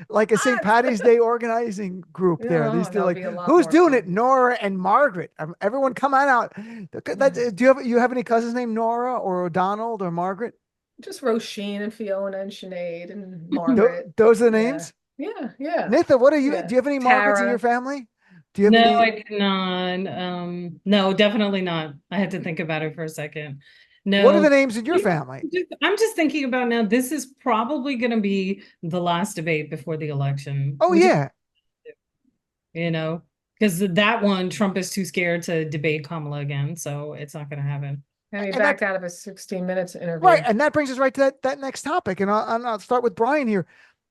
S1: like a St. Patty's Day organizing group there. These two, like, who's doing it? Nora and Margaret. Everyone come on out. Do you have any cousins named Nora or O'Donnell or Margaret?
S2: Just Roisin and Fiona and Sinead and Margaret.
S1: Those are the names?
S2: Yeah.
S1: Nitha, what are you? Do you have any Margarets in your family? Do you have
S3: any? I do not. No, definitely not. I had to think about it for a second. No.
S1: What are the names in your family?
S3: I'm just thinking about now, this is probably going to be the last debate before the election.
S1: Oh, yeah.
S3: Because that one, Trump is too scared to debate Kamala again. So it's not going to happen.
S2: And he backed out of a 16 minutes interview.
S1: Right. And that brings us right to that next topic. And I'll start with Brian here.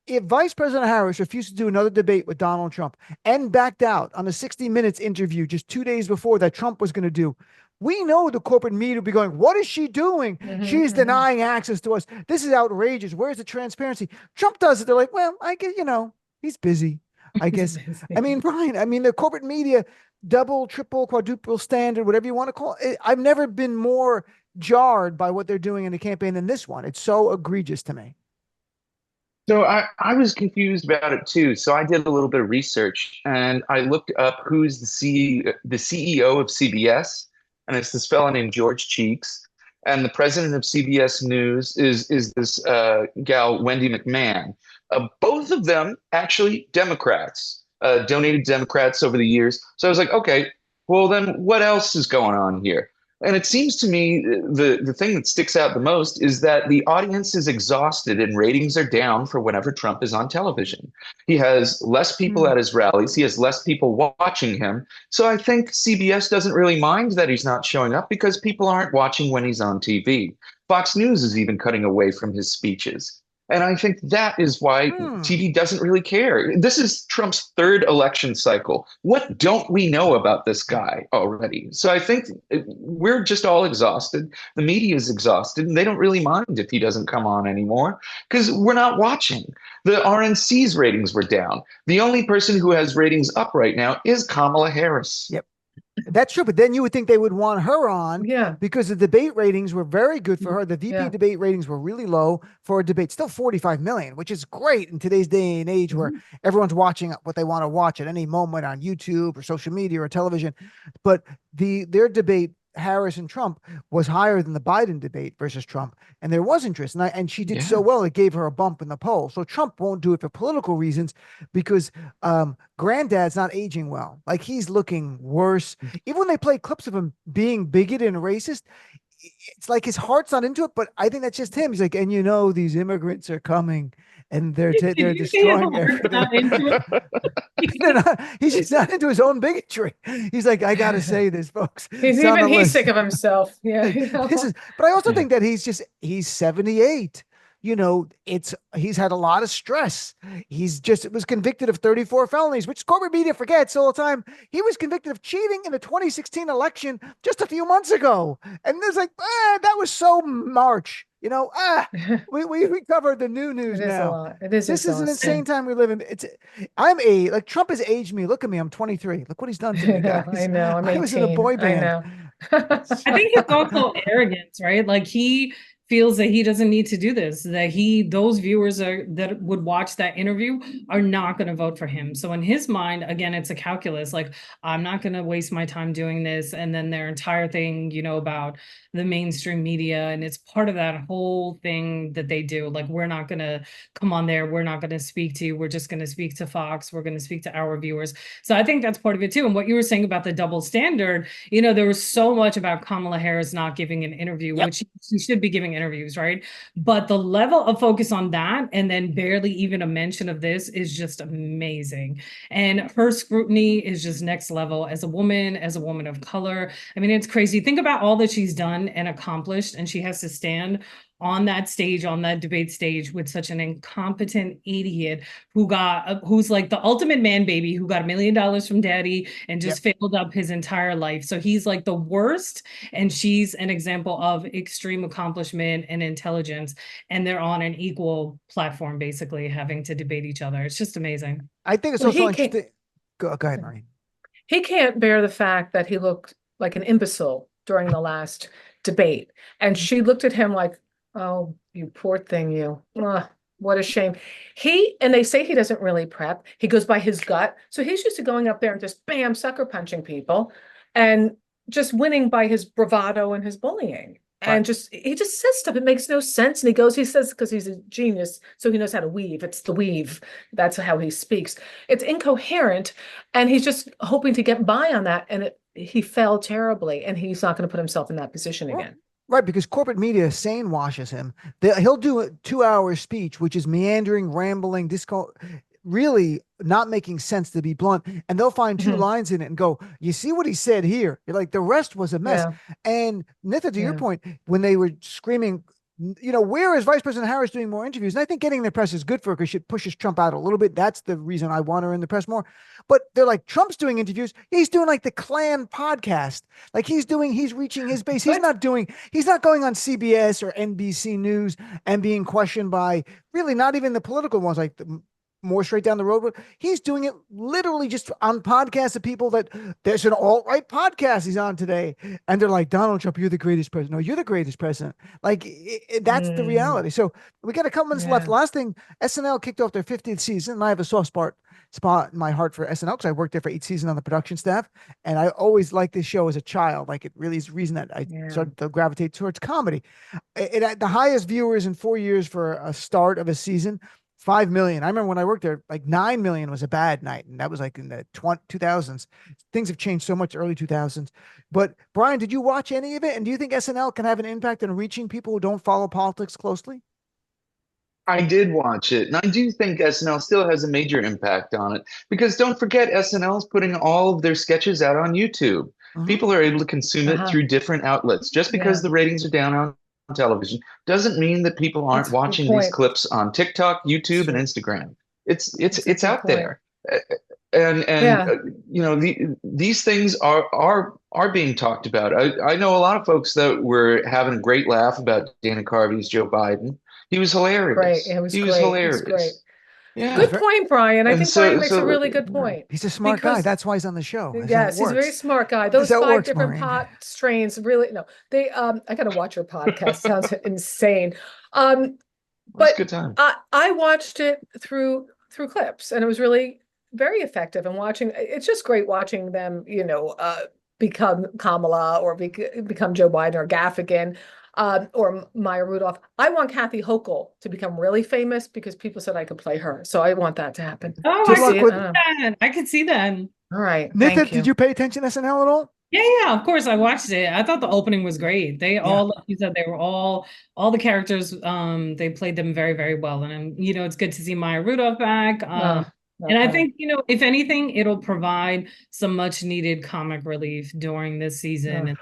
S1: If Vice President Harris refused to do another debate with Donald Trump and backed out on a 60 Minutes interview just 2 days before that Trump was going to do, we know the corporate media will be going, what is she doing? She's denying access to us. This is outrageous. Where's the transparency? Trump does it. They're like, well, I guess, he's busy, I guess. I mean, Brian, the corporate media, double, triple, quadruple standard, whatever you want to call it. I've never been more jarred by what they're doing in the campaign than this one. It's so egregious to me.
S4: So I was confused about it too. So I did a little bit of research and I looked up who's the CEO of CBS, and it's this fellow named George Cheeks. And the president of CBS News is this gal, Wendy McMahon. Both of them actually Democrats, donated Democrats over the years. So I was like, okay, well then what else is going on here? And it seems to me the thing that sticks out the most is that the audience is exhausted and ratings are down for whenever Trump is on television. He has less people at his rallies. He has less people watching him. So I think CBS doesn't really mind that he's not showing up because people aren't watching when he's on TV. Fox News is even cutting away from his speeches. And I think that is why TV doesn't really care. This is Trump's third election cycle. What don't we know about this guy already? So I think we're just all exhausted. The media is exhausted, and they don't really mind if he doesn't come on anymore because we're not watching. The RNC's ratings were down. The only person who has ratings up right now is Kamala Harris.
S1: Yep. That's true, but then you would think they would want her on because the debate ratings were very good for her. The VP debate ratings were really low for a debate, still 45 million, which is great in today's day and age where everyone's watching what they want to watch at any moment on YouTube or social media or television. But their debate, Harris and Trump, was higher than the Biden debate versus Trump. And there was interest. And she did so well, it gave her a bump in the poll. So Trump won't do it for political reasons because granddad's not aging well. Like he's looking worse. Even when they play clips of him being bigoted and racist, it's like his heart's not into it, but I think that's just him. He's like, and these immigrants are coming and they're destroying everything. He's just not into his own bigotry. He's like, I got to say this, folks.
S2: He's sick of himself. Yeah.
S1: But I also think that he's 78. He's had a lot of stress. Was convicted of 34 felonies, which corporate media forgets all the time. He was convicted of cheating in the 2016 election just a few months ago. And there's like, that was so March. We covered the new news now. This is an insane time we live in. Trump has aged me. Look at me. I'm 23. Look what he's done to me, guys.
S2: I know.
S1: I was in a boy band.
S2: I know.
S3: I think it's also arrogance, right? Like he feels that he doesn't need to do this, that those viewers that would watch that interview are not going to vote for him. So in his mind, again, it's a calculus, like I'm not going to waste my time doing this. And then their entire thing, about the mainstream media. And it's part of that whole thing that they do. Like, we're not going to come on there. We're not going to speak to you. We're just going to speak to Fox. We're going to speak to our viewers. So I think that's part of it too. And what you were saying about the double standard, there was so much about Kamala Harris not giving an interview, which she should be giving interviews, right? But the level of focus on that and then barely even a mention of this is just amazing. And her scrutiny is just next level as a woman of color. I mean, it's crazy. Think about all that she's done and accomplished, and she has to stand on that stage, on that debate stage, with such an incompetent idiot who's like the ultimate man baby, who got $1 million from daddy and just failed up his entire life. So he's like the worst, and she's an example of extreme accomplishment and intelligence, and they're on an equal platform, basically having to debate each other. It's just amazing.
S1: I think it's also interesting. Go ahead, Maureen.
S2: He can't bear the fact that he looked like an imbecile during the last debate, and she looked at him like, oh, you poor thing, you. What a shame. And they say he doesn't really prep. He goes by his gut. So he's used to going up there and just bam, sucker punching people and just winning by his bravado and his bullying. And he just says stuff. It makes no sense. And he says, because he's a genius, so he knows how to weave. It's the weave. That's how he speaks. It's incoherent. And he's just hoping to get by on that. And he fell terribly. And he's not going to put himself in that position again.
S1: Right, because corporate media sane washes him. He'll do a 2-hour speech, which is meandering, rambling, really not making sense, to be blunt. And they'll find 2 lines in it and go, you see what he said here? You're like, the rest was a mess. And Nitha, to your point, when they were screaming, where is Vice President Harris doing more interviews? And I think getting in the press is good for her because she pushes Trump out a little bit. That's the reason I want her in the press more. But they're like, Trump's doing interviews. He's doing like the Klan podcast. Like he's reaching his base. He's not going on CBS or NBC News and being questioned by really not even the political ones, like more straight down the road. But he's doing it literally just on podcasts of people that there's an alt-right podcast he's on today. And they're like, Donald Trump, you're the greatest president. No, you're the greatest president. Like that's the reality. So we got a couple minutes left. Last thing, SNL kicked off their 50th season. And I have a soft spot in my heart for SNL because I worked there for 8 seasons on the production staff. And I always liked this show as a child. Like it really is the reason that I started to gravitate towards comedy. It had the highest viewers in 4 years for a start of a season. 5 million. I remember when I worked there, like 9 million was a bad night. And that was like in the 2000s. Things have changed so much early 2000s. But Brian, did you watch any of it? And do you think SNL can have an impact on reaching people who don't follow politics closely?
S4: I did watch it. And I do think SNL still has a major impact on it. Because don't forget, SNL is putting all of their sketches out on YouTube. People are able to consume it through different outlets. Just because the ratings are down on television doesn't mean that people aren't watching these clips on TikTok, YouTube, and Instagram. It's out there, and these things are being talked about. I know a lot of folks that were having a great laugh about Dana Carvey's Joe Biden. He was hilarious.
S2: Great.
S4: He was hilarious.
S2: It was great.
S4: Yeah.
S2: Good point, Brian. I think Brian makes a really good point.
S1: He's a smart guy. That's why he's on the show.
S2: Yes, he's a very smart guy. Those 5 different pot strains really they I gotta watch your podcast. Sounds insane. But
S4: good time.
S2: I watched it through clips and it was really very effective. And watching it's just great watching them, become Kamala or become Joe Biden or Gaffigan. Or Maya Rudolph. I want Kathy Hochul to become really famous because people said I could play her. So I want that to happen.
S3: I could see that.
S2: All right.
S1: Nida, did you pay attention to SNL at all?
S3: Yeah, of course. I watched it. I thought the opening was great. They all, like you said, they were all the characters. They played them very, very well. And it's good to see Maya Rudolph back. And I think, if anything, it'll provide some much needed comic relief during this season. And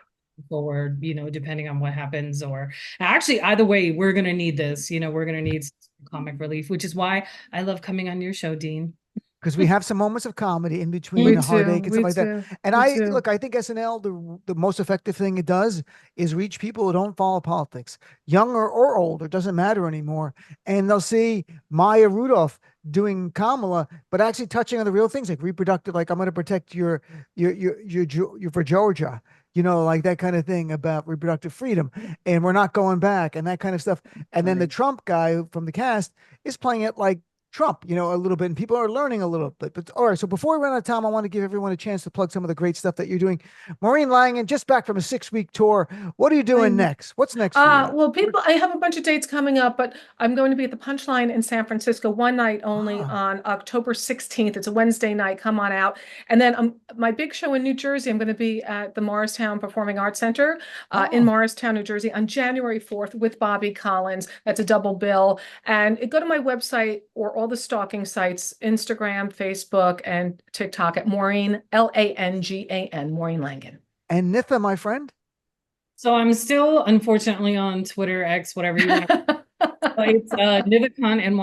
S3: forward, depending on what happens, or actually either way, we're going to need this, we're going to need comic relief, which is why I love coming on your show, Dean.
S1: Because we have some moments of comedy in between the heartache and stuff like that. And I think SNL, the most effective thing it does is reach people who don't follow politics, younger or older, doesn't matter anymore. And they'll see Maya Rudolph doing Kamala, but actually touching on the real things like reproductive, like I'm going to protect your for Georgia. Like that kind of thing about reproductive freedom, and we're not going back and that kind of stuff. And then the Trump guy from the cast is playing it like Trump, a little bit, and people are learning a little bit. But all right, so before we run out of time, I want to give everyone a chance to plug some of the great stuff that you're doing. Maureen Langan, just back from a 6-week tour. What are you doing next? What's next?
S2: Well, I have a bunch of dates coming up, but I'm going to be at the Punchline in San Francisco one night only on October 16th. It's a Wednesday night. Come on out. And then my big show in New Jersey, I'm going to be at the Morristown Performing Arts Center in Morristown, New Jersey on January 4th with Bobby Collins. That's a double bill. And go to my website or all the stalking sites, Instagram, Facebook, and TikTok at Maureen, Langan, Maureen Langan.
S1: And Nitha, my friend?
S3: So I'm still, unfortunately, on Twitter, X, whatever you want. It's Nida Khan, Nida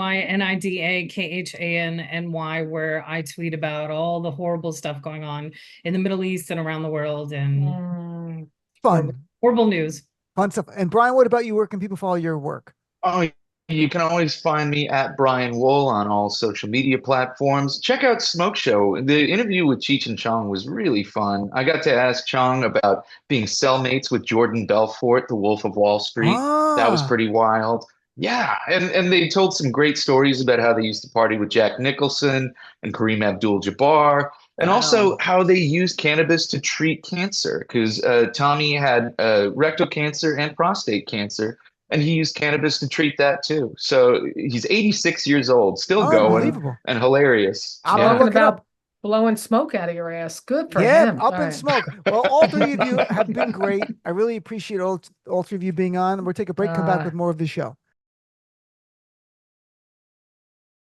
S3: Khan, where I tweet about all the horrible stuff going on in the Middle East and around the world and horrible news.
S1: Fun stuff. And Brian, what about you? Where can people follow your work?
S4: Oh, you can always find me at Brian Wohl on all social media platforms. Check out Smoke Show. The interview with Cheech and Chong was really fun. I got to ask Chong about being cellmates with Jordan Belfort, the Wolf of Wall Street. That was pretty wild. Yeah, and they told some great stories about how they used to party with Jack Nicholson and Kareem Abdul-Jabbar, and also how they used cannabis to treat cancer, because Tommy had rectal cancer and prostate cancer, and he used cannabis to treat that too. So he's 86 years old, still going, and hilarious.
S2: I'm talking about blowing smoke out of your ass. Good for him.
S1: Up in smoke. Well, all 3 of you have been great. I really appreciate all 3 of you being on. We'll take a break, come back with more of the show.